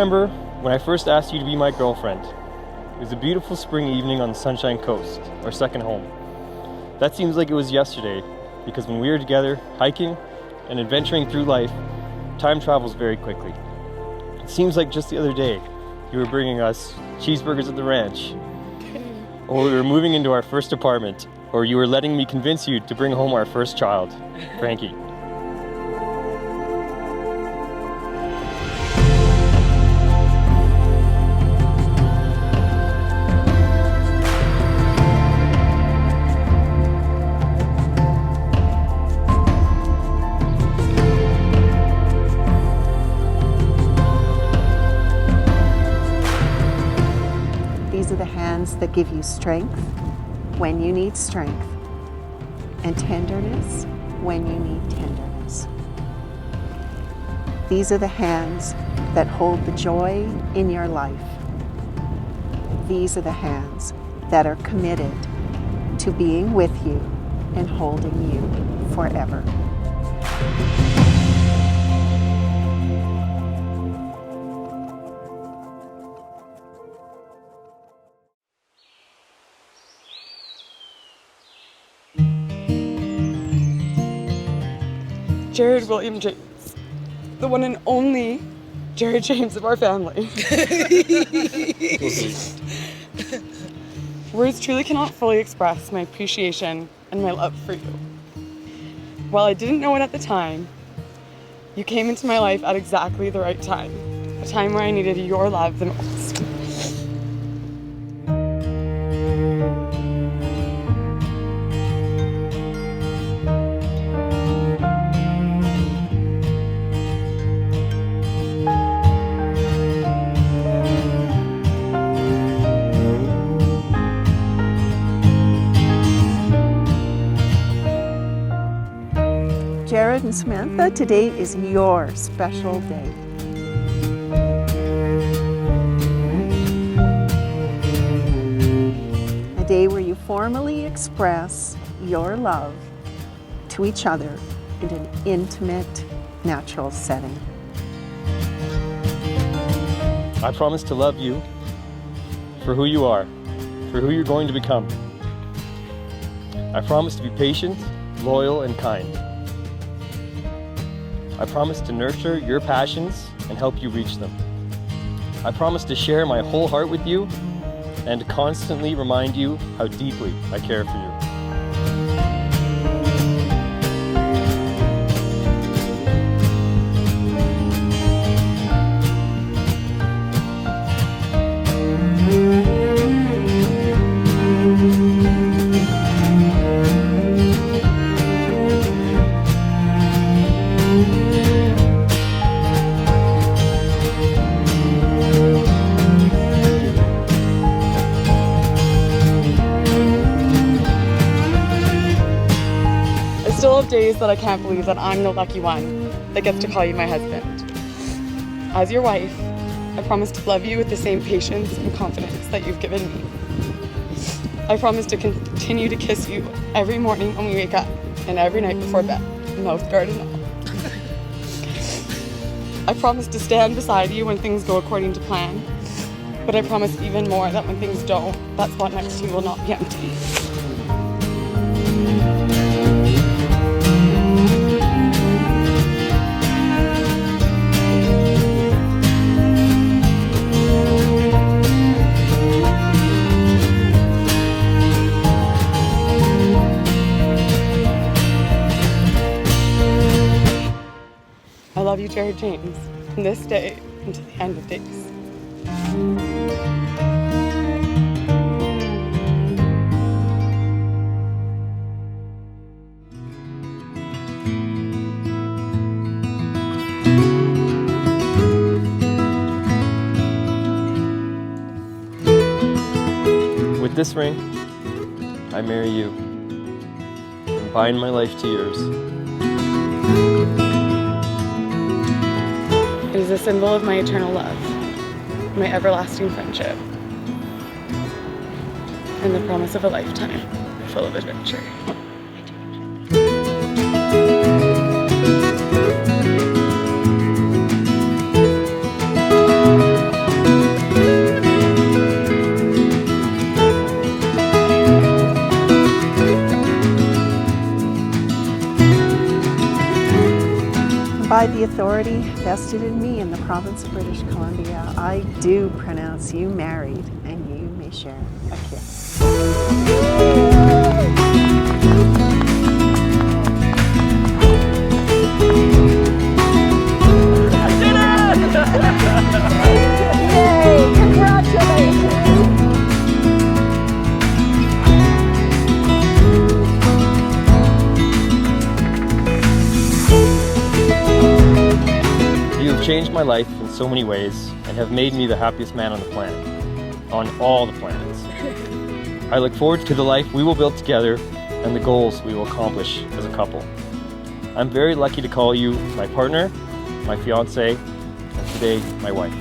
remember when I first asked you to be my girlfriend. It was a beautiful spring evening on the Sunshine Coast, our second home. That seems like it was yesterday, because when we were together, hiking and adventuring through life, time travels very quickly. It seems like just the other day, you were bringing us cheeseburgers at the ranch, or we were moving into our first apartment, or you were letting me convince you to bring home our first child, Frankie. These are the hands that give you strength when you need strength, and tenderness when you need tenderness. These are the hands that hold the joy in your life. These are the hands that are committed to being with you and holding you forever. Jared William James, the one and only Jared James of our family. Words truly cannot fully express my appreciation and my love for you. While I didn't know it at the time, you came into my life at exactly the right time, a time where I needed your love the most. Jared and Samantha, today is your special day. A day where you formally express your love to each other in an intimate, natural setting. I promise to love you for who you are, for who you're going to become. I promise to be patient, loyal, and kind. I promise to nurture your passions and help you reach them. I promise to share my whole heart with you and constantly remind you how deeply I care for you. Days that I can't believe that I'm the lucky one that gets to call you my husband. As your wife, I promise to love you with the same patience and confidence that you've given me. I promise to continue to kiss you every morning when we wake up and every night before bed, mouth guard and all. I promise to stand beside you when things go according to plan, but I promise even more that when things don't, that spot next to you will not be empty. I love you, Jared James, from this day until the end of days. With this ring, I marry you and bind my life to yours. It is a symbol of my eternal love, my everlasting friendship, and the promise of a lifetime full of adventure. by the authority vested in me in the province of British Columbia, I do pronounce you married, and you may share a kiss. Yay! Congratulations! You have changed my life in so many ways and have made me the happiest man on the planet, on all the planets. I look forward to the life we will build together and the goals we will accomplish as a couple. I'm very lucky to call you my partner, my fiance, and today my wife.